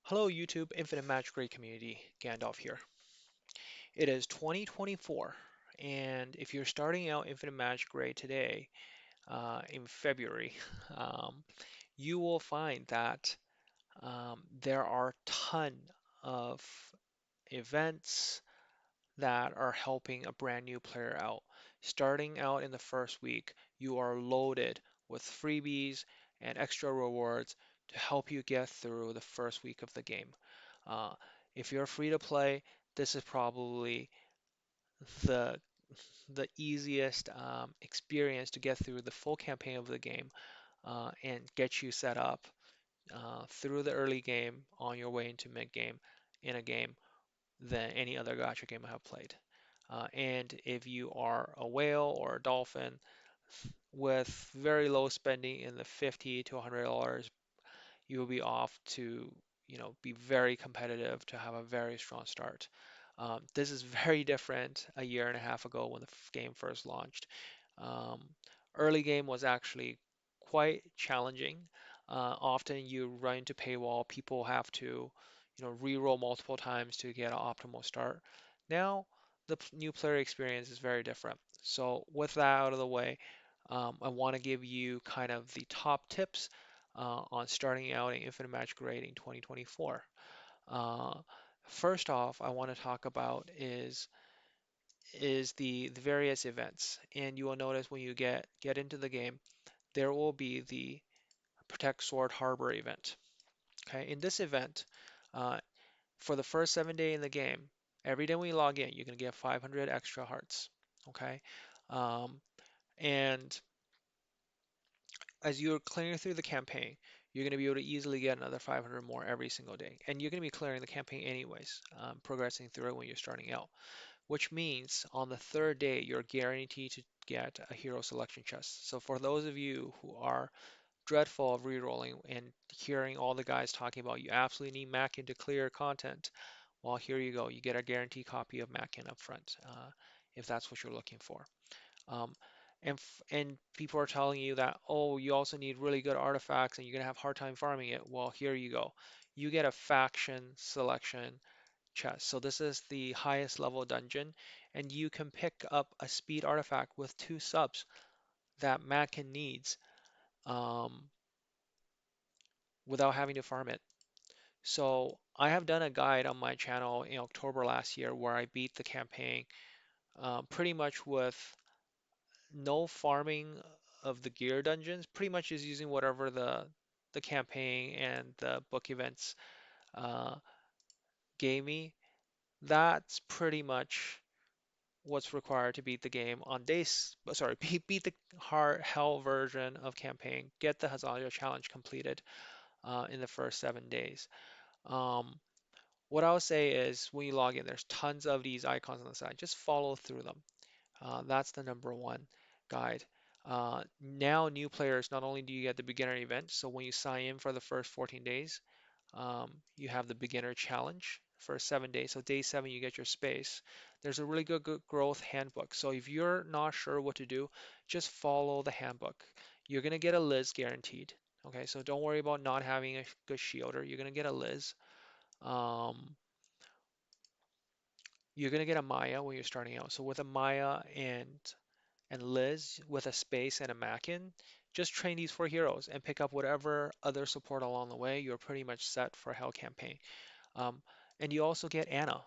Hello YouTube Infinite Magicraid community, Gandalf here. It is 2024, and if you're starting out Infinite Magicraid today, in February, um, you will find that there are ton of events that are helping a brand new player out. Starting out in the first week, you are loaded with freebies and extra rewards to help you get through the first week of the game. Uh, if you're free to play, this is probably the the easiest experience to get through the full campaign of the game and get you set up through the early game on your way into mid game in a game than any other gacha game I have played. And if you are a whale or a dolphin with very low spending in the 50 to $100, you will be off to, be very competitive to have a very strong start. This is very different a year and a half ago when the game first launched. Um, Early game was actually quite challenging. Often you run into paywall, people have to, re-roll multiple times to get an optimal start. Now, the new player experience is very different. So with that out of the way, I want to give you kind of the top tips on starting out in Infinite Magic Grading 2024. Uh, First off, I want to talk about is the various events, and you will notice when you get into the game, there will be the Protect Sword Harbor event. Okay, in this event, uh, for the first 7 day in the game, every day when you log in, you're gonna get 500 extra hearts. Okay, um, and as you're clearing through the campaign, you're going to be able to easily get another 500 more every single day. And you're going to be clearing the campaign anyways, progressing through it when you're starting out, which means on the third day, you're guaranteed to get a hero selection chest. So for those of you who are dreadful of rerolling and hearing all the guys talking about you absolutely need Mackin to clear content, well, here you go. You get a guaranteed copy of Mackin up front, if that's what you're looking for. Um, and people are telling you that, oh, you also need really good artifacts and you're gonna have a hard time farming it. Well, here you go. You get a faction selection chest. So this is the highest level dungeon, and you can pick up a speed artifact with 2 subs that Mackin needs um, without having to farm it. So I have done a guide on my channel in October last year where I beat the campaign pretty much with no farming of the gear dungeons, pretty much is using whatever the campaign and the book events uh, gave me. That's pretty much what's required to beat the game on days. Sorry, beat the hard hell version of campaign. Get the Hazalia challenge completed in the first 7 days. Um, what I would say is when you log in, there's tons of these icons on the side. Just follow through them. That's the number one guide. Now, new players, not only do you get the beginner event, so when you sign in for the first 14 days, you have the beginner challenge for 7 days. So day 7, you get your space. There's a really good growth handbook. So if you're not sure what to do, just follow the handbook. You're gonna get a Liz guaranteed. Okay, so don't worry about not having a good shielder. You're gonna get a Liz. Um, you're gonna get a Maya when you're starting out. So with a Maya and Liz with a space and a Mackin, just train these 4 heroes and pick up whatever other support along the way. You're pretty much set for Hell campaign. Um, and you also get Anna.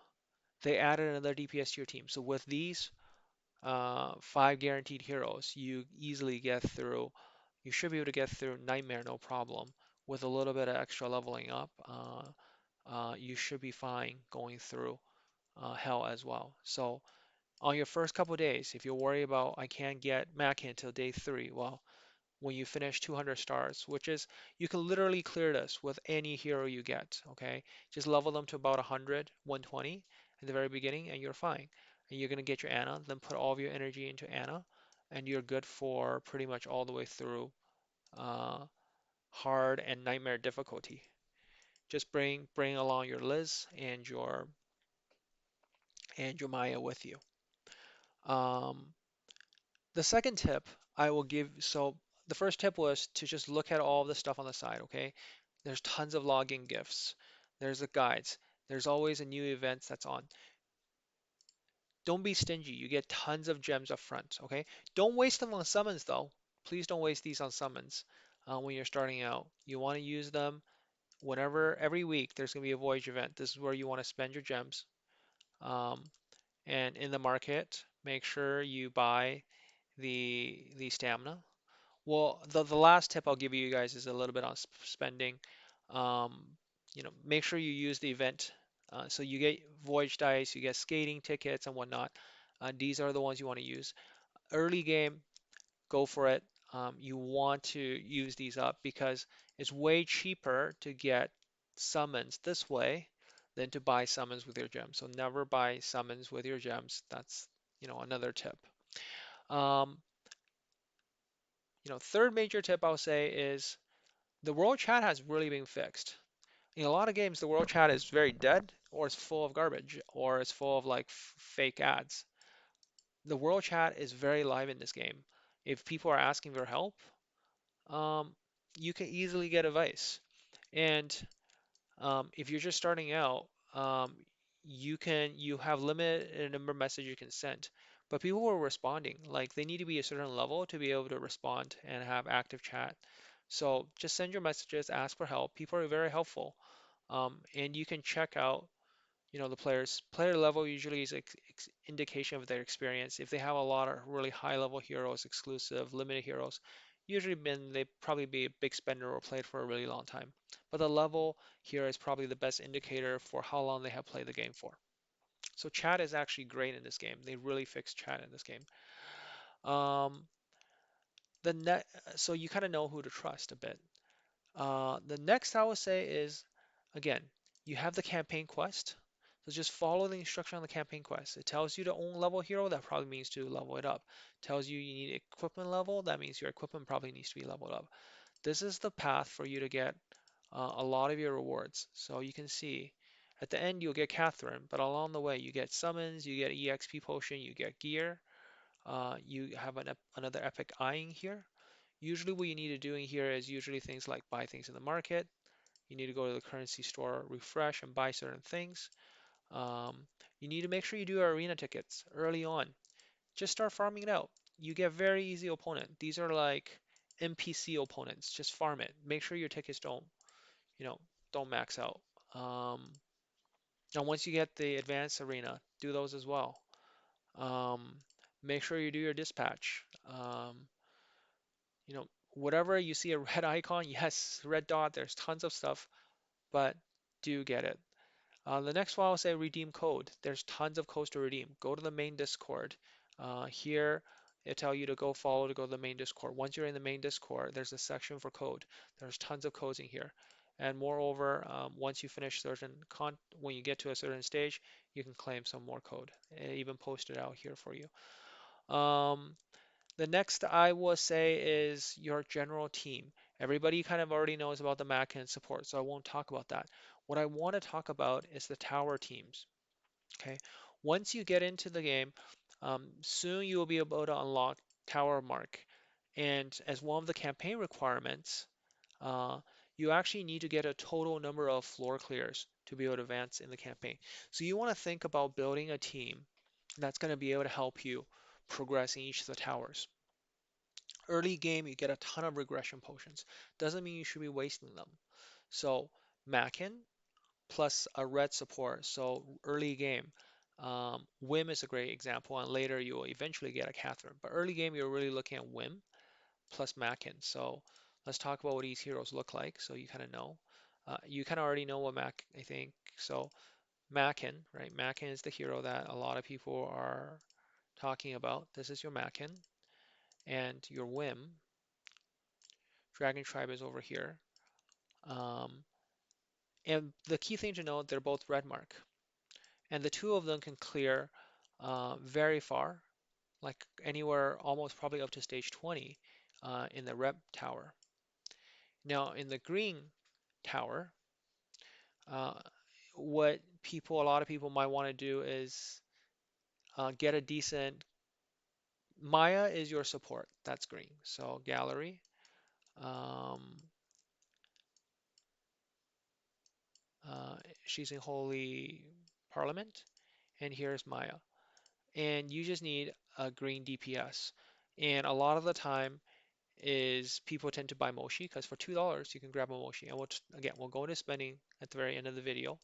They added another DPS to your team. So with these 5 guaranteed heroes, you easily get through. You should be able to get through Nightmare no problem. With a little bit of extra leveling up, you should be fine going through Hell as well. So on your first couple days, if you're worried about I can't get Mackin until day 3, well, when you finish 200 stars, which is you can literally clear this with any hero you get, okay? Just level them to about 100, 120 in the very beginning, and you're fine. And you're gonna get your Anna, then put all of your energy into Anna, and you're good for pretty much all the way through uh, hard and nightmare difficulty. Just bring along your Liz and your Maya with you. Um, The second tip I will give, so the first tip was to just look at all the stuff on the side, okay? There's tons of login gifts. There's the guides. There's always a new event that's on. Don't be stingy. You get tons of gems up front, okay? Don't waste them on summons though. Please don't waste these on summons when you're starting out. You want to use them whenever, every week, there's going to be a voyage event. This is where you want to spend your gems. Um, and in the market, make sure you buy the stamina. Well, the last tip I'll give you guys is a little bit on spending. Um, make sure you use the event. So you get voyage dice, you get skating tickets and whatnot. These are the ones you want to use. Early game, go for it. You want to use these up because it's way cheaper to get summons this way than to buy summons with your gems. So never buy summons with your gems. That's, another tip. Um, third major tip I'll say is the world chat has really been fixed. In a lot of games, the world chat is very dead, or it's full of garbage, or it's full of like fake ads. The world chat is very live in this game. If people are asking for help, um, you can easily get advice. And if you're just starting out, you have limited number of messages you can send. But people are responding. Like they need to be a certain level to be able to respond and have active chat. So just send your messages, ask for help. People are very helpful. And you can check out, the player level usually is indication of their experience. If they have a lot of really high level heroes, exclusive, limited heroes, usually been they probably be a big spender or played for a really long time. But the level here is probably the best indicator for how long they have played the game for. So chat is actually great in this game. They really fixed chat in this game. Um, the net, so you kind of know who to trust a bit. The next I would say is, again, you have the campaign quest. So just follow the instruction on the campaign quest. It tells you to own level hero, that probably means to level it up. Tells you you need equipment level, that means your equipment probably needs to be leveled up. This is the path for you to get a lot of your rewards. So you can see at the end you'll get Catherine, but along the way you get summons, you get EXP potion, you get gear, you have another epic eyeing here. Usually what you need to do in here is usually things like buy things in the market. You need to go to the currency store, refresh, and buy certain things. Um, you need to make sure you do arena tickets early on. Just start farming it out. You get very easy opponent. These are like NPC opponents. Just farm it. Make sure your tickets you know, don't max out. Um, and once you get the advanced arena, do those as well. Um, make sure you do your dispatch. You know, whatever you see a red icon, yes, red dot, there's tons of stuff, but do get it. The next one I'll say redeem code. There's tons of codes to redeem. Go to the main Discord. Here, it tell you to go follow to go to the main Discord. Once you're in the main Discord, there's a section for code. There's tons of codes in here. And moreover, once you finish when you get to a certain stage, you can claim some more code. I even posted out here for you. Um, the next I will say is your general team. Everybody kind of already knows about the Mac and support, so I won't talk about that. What I want to talk about is the tower teams. Okay, once you get into the game, soon you will be able to unlock Tower Mark, and as one of the campaign requirements, uh, you actually need to get a total number of floor clears to be able to advance in the campaign. So you want to think about building a team that's going to be able to help you progress in each of the towers. Early game, you get a ton of regression potions. Doesn't mean you should be wasting them. So Mackin plus a red support. So early game, Whim is a great example, and later you will eventually get a Catherine. But early game, you're really looking at Whim plus Mackin. So let's talk about what these heroes look like, so you kind of know. You kind of already know what Mac, I think. So Mackin, right? Mackin is the hero that a lot of people are talking about. This is your Mackin, and your Whim Dragon Tribe is over here. Um, and the key thing to note, they're both red mark. And the two of them can clear very far, like anywhere almost probably up to stage 20 in the red tower. Now in the green tower, uh, a lot of people might want to do is get a decent, Maya is your support, that's green. So gallery, um, She's in Holy Parliament, and here's Maya. And you just need a green DPS. And a lot of the time is people tend to buy Moshi because for $2 you can grab a Moshi. And again, we'll go into spending at the very end of the video.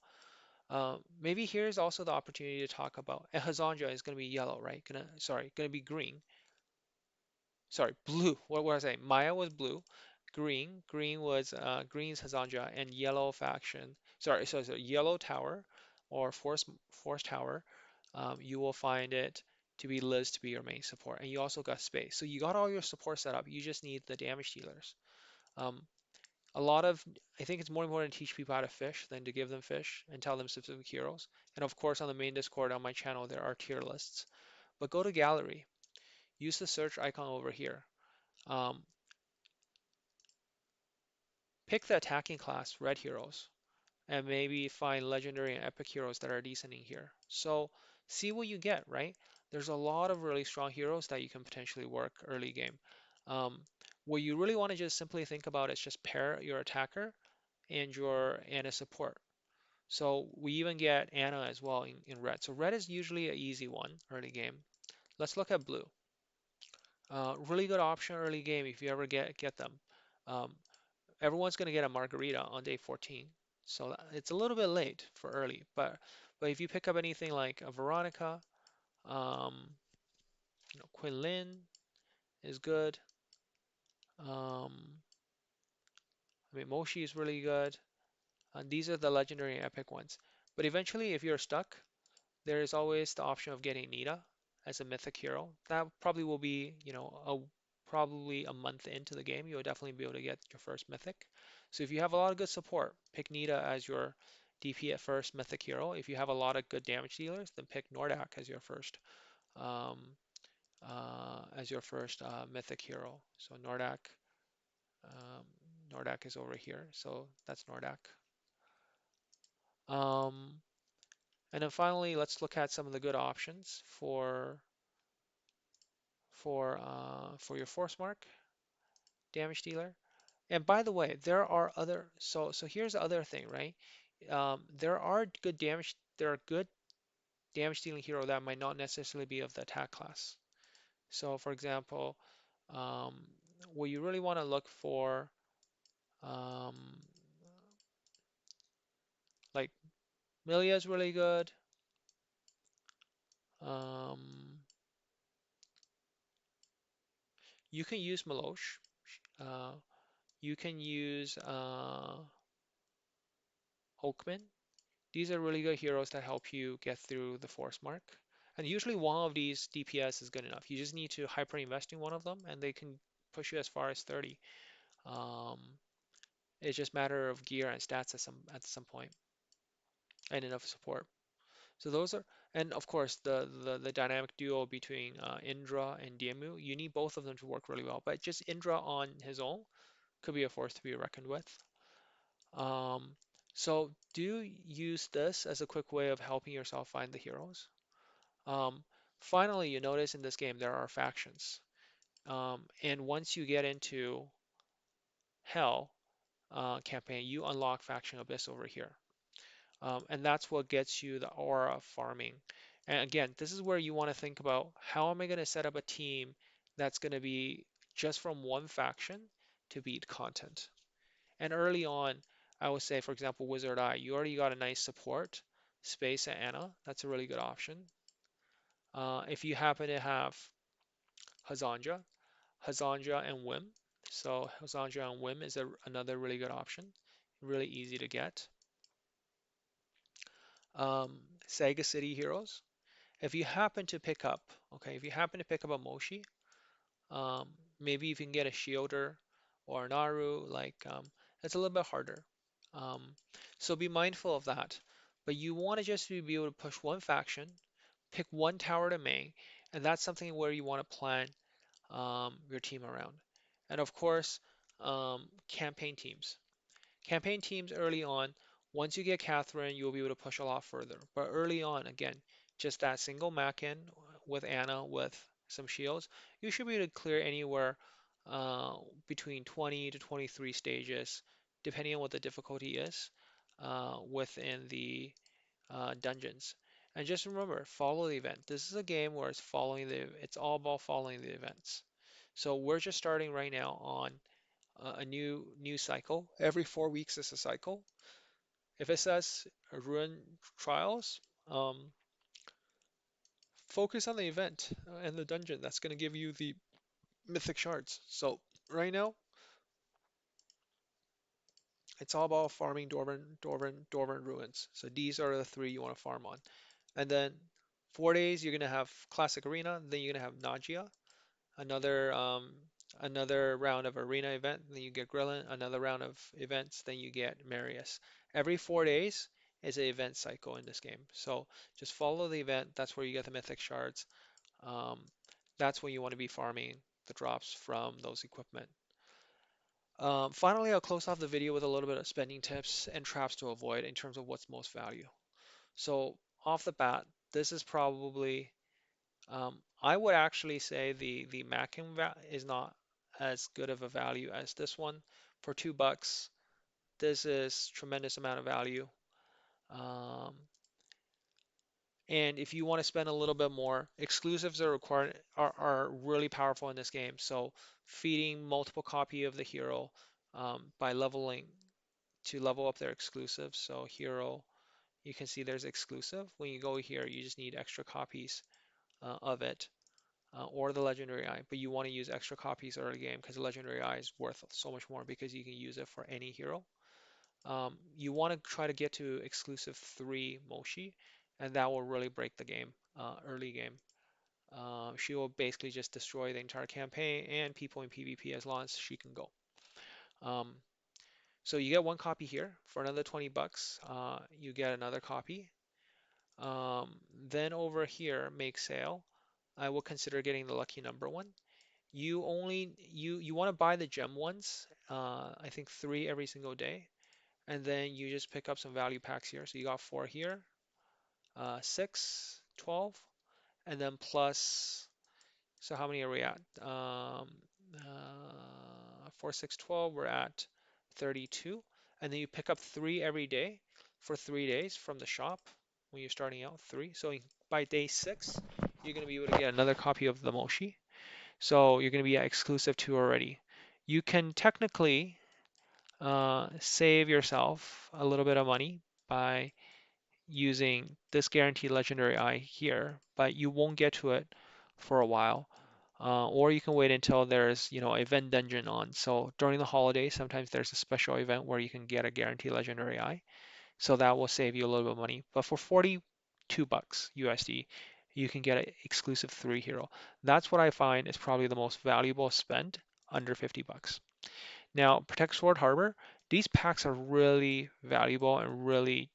Maybe here's also the opportunity to talk about, and Hazanja is going to be yellow, right? Gonna be green. Sorry, blue. What was I saying? Maya was blue. Green was green's Hazanja, and yellow faction. So yellow tower or force tower. You will find it to be Liz to be your main support, and you also got space. So you got all your support set up. You just need the damage dealers. Um, a lot of I think it's more important to teach people how to fish than to give them fish and tell them specific heroes. And of course, on the main Discord on my channel, there are tier lists. But go to gallery, use the search icon over here. Um, Pick the attacking class, red heroes, and maybe find legendary and epic heroes that are decent in here. So see what you get, right? There's a lot of really strong heroes that you can potentially work early game. Um, what you really want to just simply think about is just pair your attacker and your Ana support. So we even get Ana as well in red. So red is usually an easy one early game. Let's look at blue. Really good option early game if you ever get them. Um, Everyone's going to get a margarita on day 14. So it's a little bit late for early, but if you pick up anything like a Veronica, um, Quinlin is good. I mean, Moshi is really good. And these are the legendary and epic ones. But eventually, if you're stuck, there is always the option of getting Nita as a mythic hero. That probably will be, probably a month into the game, you'll definitely be able to get your first mythic. So if you have a lot of good support, pick Nita as your DP at first mythic hero. If you have a lot of good damage dealers, then pick Nordak um, as your first mythic hero. So um, Nordak is over here. So that's Nordak. Um, and then finally, let's look at some of the good options for your force mark damage dealer. And by the way, there are other so here's the other thing, right? There are good damage dealing hero that might not necessarily be of the attack class. So for example, um, what you really want to look for, um, like Milia is really good. Um, you can use Milosh. Uh, you can use Oakman. These are really good heroes that help you get through the force mark. And usually one of these DPS is good enough. You just need to hyper invest in one of them and they can push you as far as 30. Um, it's just a matter of gear and stats at some point and enough support. So those are, and of course the dynamic duo between Indra and Diemu, you need both of them to work really well. But just Indra on his own could be a force to be reckoned with. Um, so do use this as a quick way of helping yourself find the heroes. Um, Finally, you notice in this game there are factions. And once you get into Hell campaign, you unlock Faction Abyss over here. And that's what gets you the aura farming. And again, this is where you want to think about how am I going to set up a team that's going to be just from one faction to beat content. And early on, I would say, for example, Wizard Eye, you already got a nice support, Space and Ana. That's a really good option. If you happen to have Hazanja, and Wim. So Hazanja and Wim is another really good option. Really easy to get. Sega City Heroes. If you happen to pick up, okay, if you happen to pick up a Moshi, um, maybe if you can get a Shielder or an Aru, it's a little bit harder. Um, so be mindful of that. But you want to just be able to push one faction, pick one tower to main, and that's something where you want to plan your team around. And of course, campaign teams. Campaign teams early on, once you get Catherine, you'll be able to push a lot further. But early on, again, just that single Mackin with Ana with some shields, you should be able to clear anywhere between 20 to 23 stages, depending on what the difficulty is. within the dungeons. And just remember, follow the event. This is a game where it's all about following the events. So we're just starting right now on a new cycle. Every 4 weeks is a cycle. If it says ruin trials, um, focus on the event and the dungeon. That's going to give you the mythic shards. So right now, it's all about farming Dwarven ruins. So these are the three you want to farm on. And then 4 days, you're gonna have classic arena. Then you're gonna have Nagia, another another round of arena event. Then you get Grillen, another round of events. Then you get Marius. Every 4 days is an event cycle in this game. So just follow the event. That's where you get the mythic shards. Um, that's when you want to be farming the drops from those equipment. Finally, I'll close off the video with a little bit of spending tips and traps to avoid in terms of what's most value. So off the bat, this is probably I would actually say the Mackin is not as good of a value as this one. For $2, this is tremendous amount of value. Um, and if you want to spend a little bit more, exclusives are required are really powerful in this game. So feeding multiple copy of the hero by leveling to level up their exclusives. So hero, you can see there's exclusive. When you go here, you just need extra copies of it. Or the Legendary Eye, but you want to use extra copies early game because the Legendary Eye is worth so much more because you can use it for any hero. You want to try to get to exclusive 3 Moshi, and that will really break the game early game. She will basically just destroy the entire campaign and people in PvP as long as she can go. Um, so you get 1 copy here for another $20. You get another copy. Then over here, make sale. I will consider getting the lucky number one. You want to buy the gem ones, I think 3 every single day, and then you just pick up some value packs here. So you got 4 here, 6, 12, and then plus, so how many are we at? 4, 6, 12, we're at 32. And then you pick up 3 every day for 3 days from the shop when you're starting out, 3. So by day 6, you're going to be able to get another copy of the Moshi. So you're going to be at exclusive 2 already. You can technically save yourself a little bit of money by using this guaranteed legendary eye here, but you won't get to it for a while. Or you can wait until there's, event dungeon on. So during the holidays, sometimes there's a special event where you can get a guaranteed legendary eye. So that will save you a little bit of money. But for $42 USD, you can get an exclusive 3 hero. That's what I find is probably the most valuable spend under $50. Now, Protect Sword Harbor, these packs are really valuable and really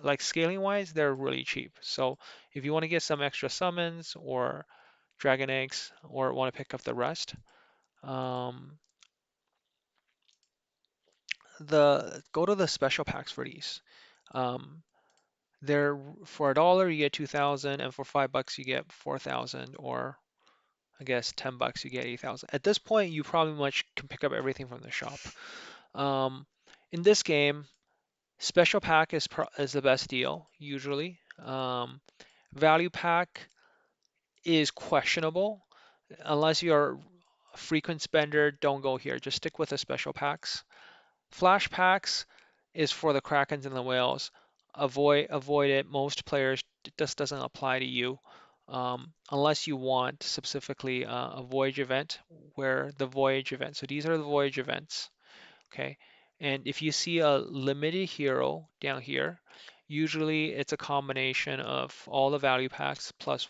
like scaling wise, they're really cheap. So if you want to get some extra summons or dragon eggs or want to pick up the rest, um, go to the special packs for these. Um, They're for $1 you get 2,000, and for $5 you get 4,000, or I guess $10 you get 8,000. At this point, you probably much can pick up everything from the shop. Um, in this game, special pack is the best deal usually. Value pack is questionable unless you're a frequent spender. Don't go here. Just stick with the special packs. Flash packs is for the Krakens and the whales. Avoid it. Most players, this doesn't apply to you unless you want specifically a voyage event where the voyage event. So these are the voyage events. Okay. And if you see a limited hero down here, usually it's a combination of all the value packs plus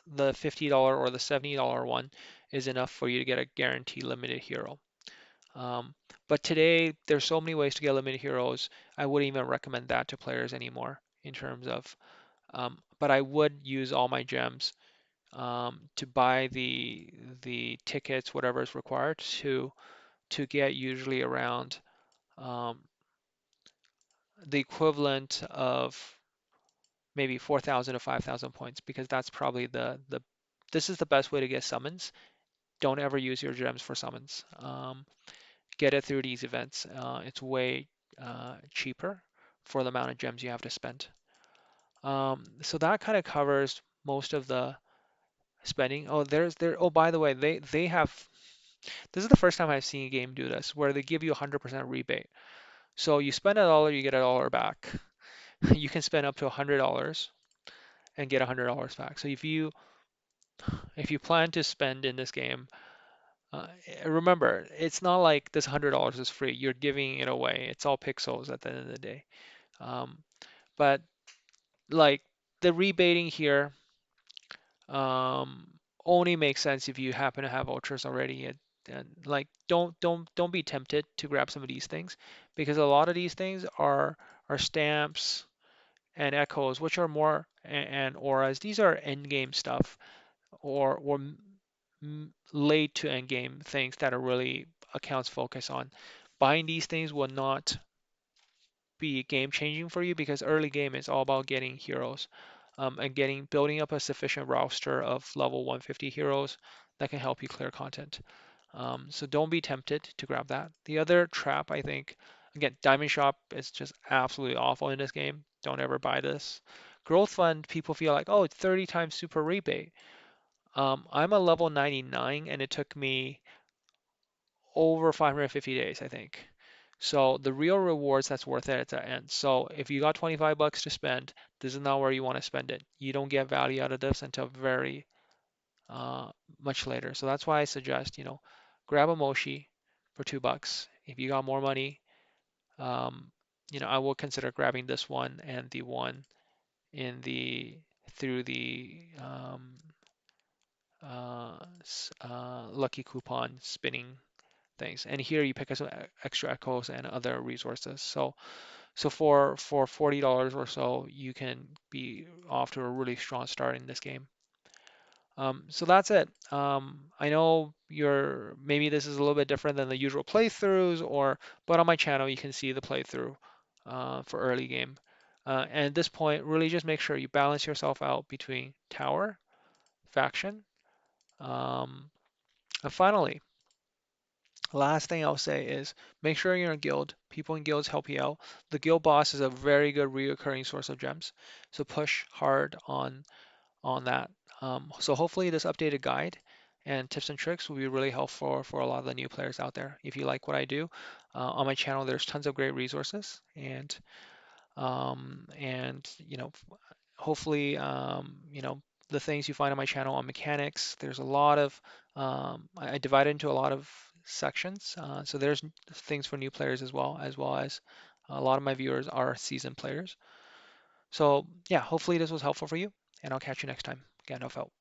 the $50 or the $70 one is enough for you to get a guaranteed limited hero. Um, but today, there's so many ways to get limited heroes. I wouldn't even recommend that to players anymore in terms of, but I would use all my gems to buy the tickets, whatever is required to get usually around um, the equivalent of maybe 4,000 to 5,000 points because that's probably this is the best way to get summons. Don't ever use your gems for summons. Get it through these events. It's way cheaper. for the amount of gems you have to spend. So that kind of covers most of the spending. Oh, there's there. Oh, by the way, they have. This is the first time I've seen a game do this, where they give you 100% rebate. So you spend $1, you get $1 back. You can spend up to $100 and get $100 back. So if you plan to spend in this game, remember, it's not like this $100 is free. You're giving it away. It's all pixels at the end of the day. Um, but like the rebating here only makes sense if you happen to have ultras already. And like don't be tempted to grab some of these things because a lot of these things are stamps and echoes, which are more and auras. These are end game stuff or late to end game things that are really accounts focus on. Buying these things will not be game changing for you because early game is all about getting heroes and building up a sufficient roster of level 150 heroes that can help you clear content. So don't be tempted to grab that. The other trap, I think, again, Diamond Shop is just absolutely awful in this game. Don't ever buy this. Growth Fund, people feel like, oh, it's 30 times super rebate. I'm a level 99 and it took me over 550 days, I think. So the real rewards, that's worth it at the end. So if you got 25 bucks to spend, this is not where you want to spend it. You don't get value out of this until very uh, much later. So that's why I suggest, grab a Moshi for 2 bucks. If you got more money, um, I will consider grabbing this one and the one in the through the lucky coupon spinning things. And here you pick up some extra echoes and other resources. So for $40 or so, you can be off to a really strong start in this game. So that's it. I know maybe this is a little bit different than the usual playthroughs, but on my channel you can see the playthrough for early game. And at this point, really just make sure you balance yourself out between tower, faction, um, and finally, last thing I'll say is make sure you're in a guild. People in guilds help you out. The guild boss is a very good reoccurring source of gems, so push hard on that. So hopefully this updated guide and tips and tricks will be really helpful for a lot of the new players out there. If you like what I do, on my channel there's tons of great resources and hopefully the things you find on my channel on mechanics. There's a lot of I divide it into a lot of sections. So there's things for new players as well as a lot of my viewers are seasoned players. So yeah, hopefully this was helpful for you, and I'll catch you next time. Gandalf out.